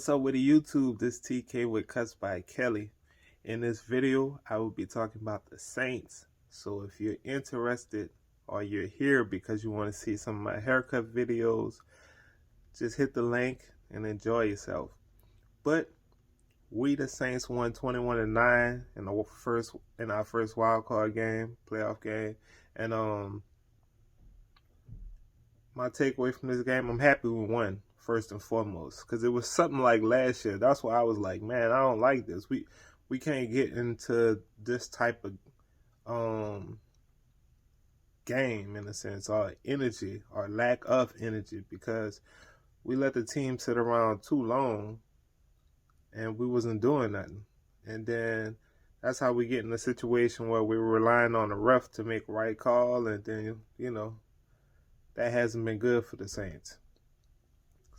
What's up with the YouTube? This TK with Cuts by Kelly. In this video, I will be talking about the Saints. So if you're interested or you're here because you want to see some of my haircut videos, just hit the link and enjoy yourself. But we the Saints won 21-9 in our first wild card game, playoff game. And my takeaway from this game, I'm happy we won first and foremost, because it was something like last year. That's why I was like, man, I don't like this. We can't get into this type of game, in a sense, or energy, or lack of energy, because we let the team sit around too long and we wasn't doing nothing. And then that's how we get in a situation where we're relying on the ref to make a right call, and then, that hasn't been good for the Saints.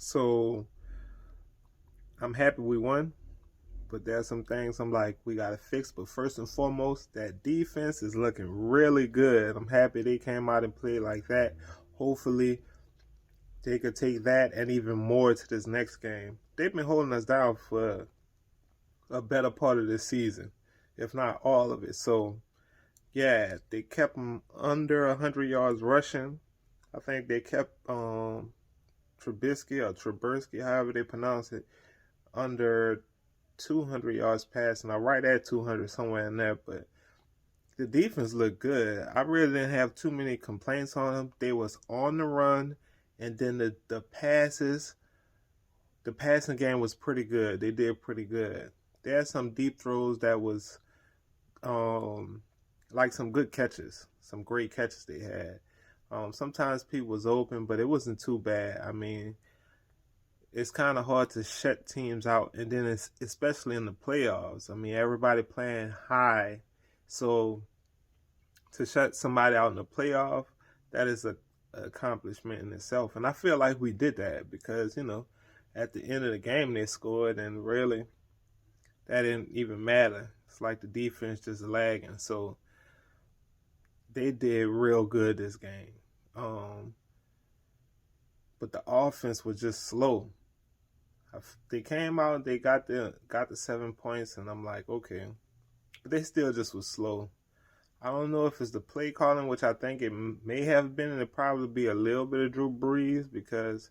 So I'm happy we won, but there's some things I'm like, we got to fix. But first and foremost, that defense is looking really good. I'm happy they came out and played like that. Hopefully they could take that and even more to this next game. They've been holding us down for a better part of this season, if not all of it. So yeah, they kept them under 100 yards rushing. I think they kept Trubisky, however they pronounce it, under 200 yards passing. Now, right at 200, somewhere in there. But the defense looked good. I really didn't have too many complaints on them. They was on the run, and then the passes, the passing game was pretty good. They did pretty good. They had some deep throws that was like some good catches, some great catches they had. Sometimes people was open, but it wasn't too bad. I mean, it's kind of hard to shut teams out, and then it's especially in the playoffs. I mean, everybody playing high, so to shut somebody out in the playoff, that is an accomplishment in itself. And I feel like we did that because, at the end of the game they scored, and really that didn't even matter. It's like the defense just lagging. So they did real good this game. But the offense was just slow. They came out, they got the 7 points, and I'm like, okay. But they still just was slow. I don't know if it's the play calling, which I think it may have been, and it probably be a little bit of Drew Brees, because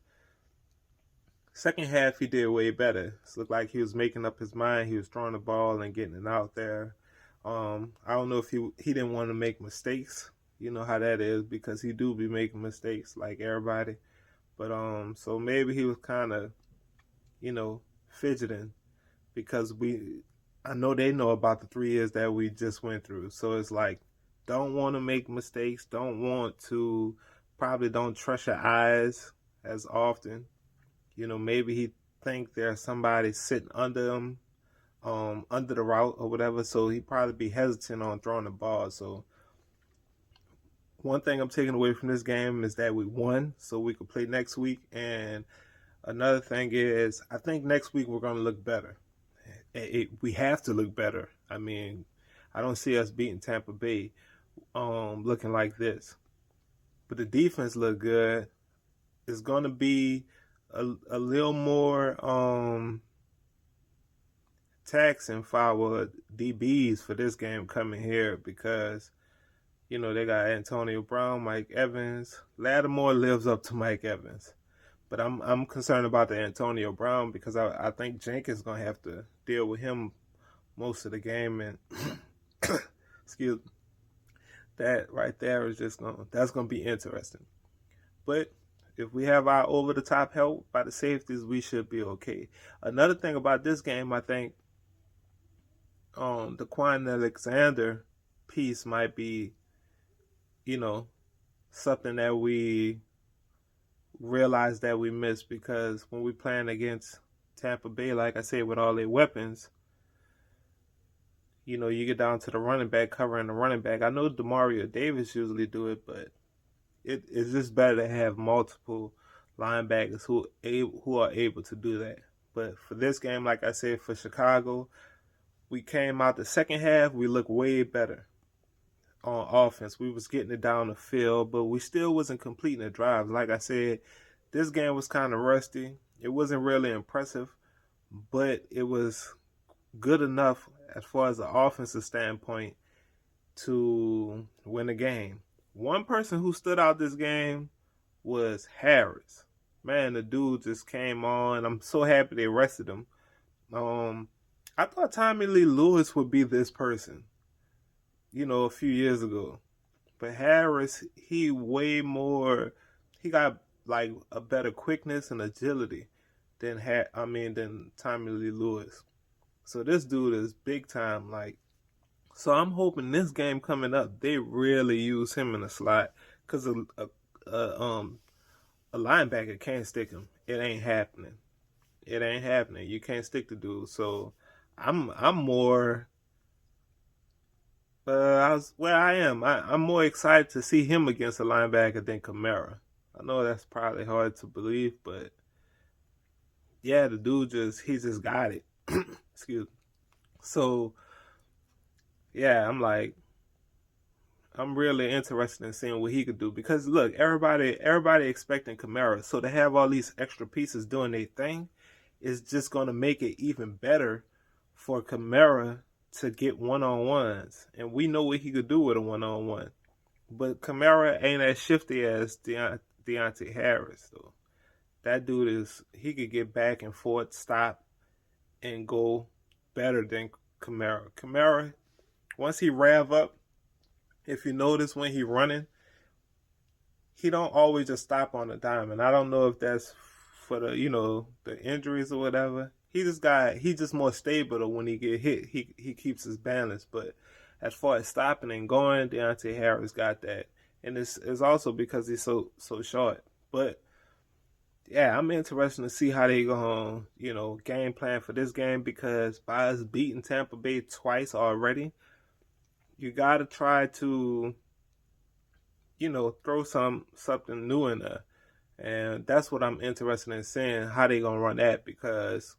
second half he did way better. It looked like he was making up his mind. He was throwing the ball and getting it out there. I don't know if he didn't want to make mistakes. You know how that is, because he do be making mistakes like everybody. But so maybe he was kind of, fidgeting, because I know they know about the 3 years that we just went through. So it's like, don't want to make mistakes, probably don't trust your eyes as often. Maybe he think there's somebody sitting under him, under the route or whatever, so he probably be hesitant on throwing the ball. So one thing I'm taking away from this game is that we won, so we could play next week. And another thing is, I think next week we're going to look better. We have to look better. I mean, I don't see us beating Tampa Bay looking like this. But the defense looked good. It's going to be a little more taxing for our DBs for this game coming here, because they got Antonio Brown, Mike Evans. Lattimore lives up to Mike Evans. But I'm concerned about the Antonio Brown, because I think Jenkins going to have to deal with him most of the game. And excuse me, that right there is that's going to be interesting. But if we have our over-the-top help by the safeties, we should be okay. Another thing about this game, I think the Quan Alexander piece might be, something that we realize that we missed, because when we playing against Tampa Bay, like I said, with all their weapons, you get down to the running back, covering the running back. I know Demario Davis usually do it, but it's just better to have multiple linebackers who are able to do that. But for this game, like I said, for Chicago, we came out the second half, we looked way better on offense. We was getting it down the field, but we still wasn't completing the drives. Like I said, this game was kind of rusty. It wasn't really impressive, but it was good enough as far as the offensive standpoint to win the game. One person who stood out this game was Harris. Man, the dude just came on. I'm so happy they rested him. Um, I thought Tommy Lee Lewis would be this person, a few years ago. But Harris, he way more. He got like a better quickness and agility than Tommy Lee Lewis. So this dude is big time. So I'm hoping this game coming up, they really use him in the slot because a linebacker can't stick him. It ain't happening. It ain't happening. You can't stick the dude. So I'm more. I am. I'm more excited to see him against a linebacker than Kamara. I know that's probably hard to believe, but yeah, the dude he just got it. Excuse me. So yeah, I'm really interested in seeing what he could do because look, everybody expecting Kamara, so to have all these extra pieces doing their thing is just going to make it even better for Kamara to get one-on-ones, and we know what he could do with a one-on-one. But Kamara ain't as shifty as Deontay Harris, so that dude he could get back and forth, stop, and go better than Kamara. Kamara, once he rev up, if you notice when he running, he don't always just stop on a dime. And I don't know if that's for the injuries or whatever. He just more stable when he get hit. He keeps his balance. But as far as stopping and going, Deontay Harris got that. And it's also because he's so short. But yeah, I'm interested to see how they gonna, game plan for this game because by us beating Tampa Bay twice already, you gotta try to, throw something new in there. And that's what I'm interested in seeing how they gonna run that because,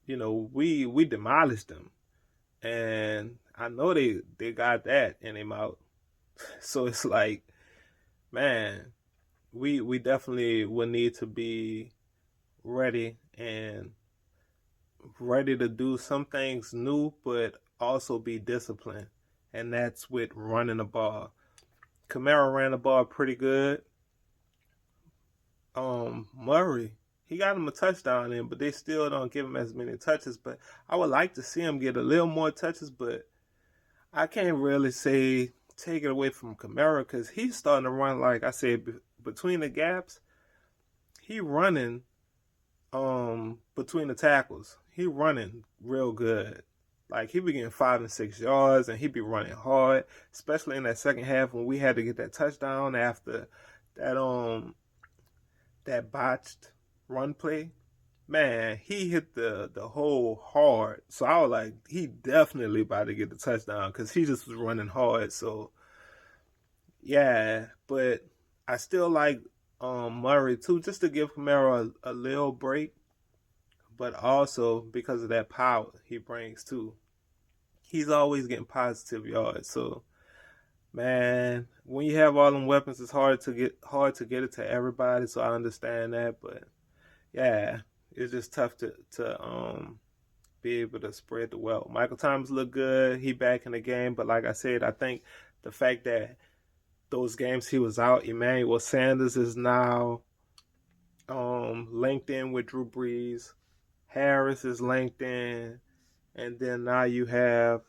we demolished them. And I know they got that in their mouth. So it's like, man, we definitely will need to be ready and ready to do some things new, but also be disciplined. And that's with running the ball. Kamara ran the ball pretty good. Murray, he got him a touchdown in, but they still don't give him as many touches. But I would like to see him get a little more touches, but I can't really say take it away from Kamara because he's starting to run, like I said, between the gaps. He running between the tackles. He running real good. Like he be getting 5 and 6 yards, and he be running hard, especially in that second half when we had to get that touchdown after that botched run play. Man, he hit the hole hard. So I was like, he definitely about to get the touchdown because he just was running hard. So yeah, but I still like Murray too, just to give Kamara a little break, but also because of that power he brings too. He's always getting positive yards. So man, when you have all them weapons, it's hard to get it to everybody. So I understand that, but yeah, it's just tough to be able to spread the wealth. Michael Thomas looked good. He back in the game, but like I said, I think the fact that those games he was out, Emmanuel Sanders is now linked in with Drew Brees. Harris is linked in, and then now you have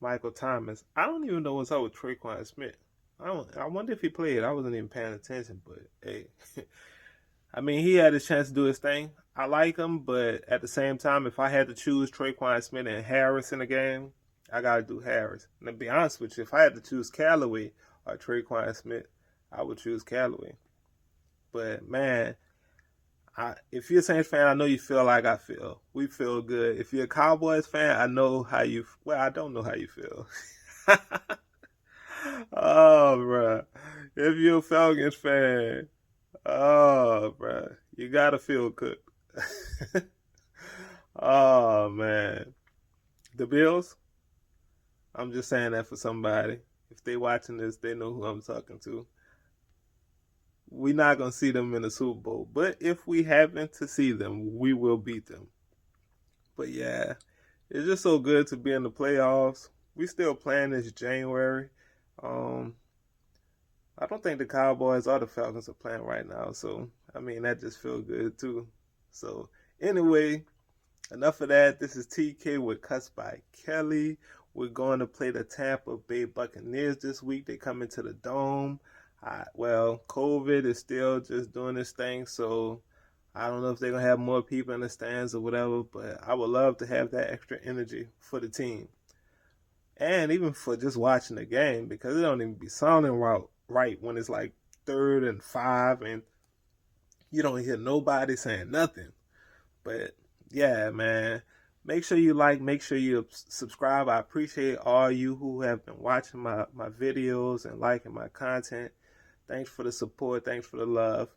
Michael Thomas. I don't even know what's up with Traquan Smith. I wonder if he played. I wasn't even paying attention, but hey, I mean, he had a chance to do his thing. I like him, but at the same time, if I had to choose Traquan Smith and Harris in the game, I got to do Harris. And to be honest with you, if I had to choose Callaway or Traquan Smith, I would choose Callaway. But man, if you're a Saints fan, I know you feel like I feel. We feel good. If you're a Cowboys fan, I know how you. Well, I don't know how you feel. Oh, bro. If you're a Falcons fan, oh, bro, you gotta feel good. Oh man, the Bills. I'm just saying that for somebody. If they watching this, they know who I'm talking to. We're not gonna see them in the Super Bowl, but if we happen to see them, we will beat them. But yeah, it's just so good to be in the playoffs. We still playing this January. Um, I don't think the Cowboys or the Falcons are playing right now, so I mean that just feels good too. So anyway, enough of that. This is TK with Cuts by Kelly. We're going to play the Tampa Bay Buccaneers this week. They come into the Dome. Well, COVID is still just doing this thing, so I don't know if they're going to have more people in the stands or whatever, but I would love to have that extra energy for the team. And even for just watching the game, because it don't even be sounding right when it's like 3rd and 5 and you don't hear nobody saying nothing. But yeah, man, make sure you like, make sure you subscribe. I appreciate all you who have been watching my videos and liking my content. Thanks for the support. Thanks for the love.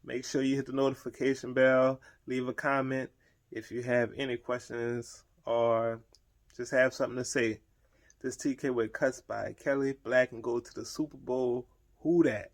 Make sure you hit the notification bell. Leave a comment if you have any questions or just have something to say. This TK with Cuts by Kelly. Black and go to the Super Bowl. Who dat?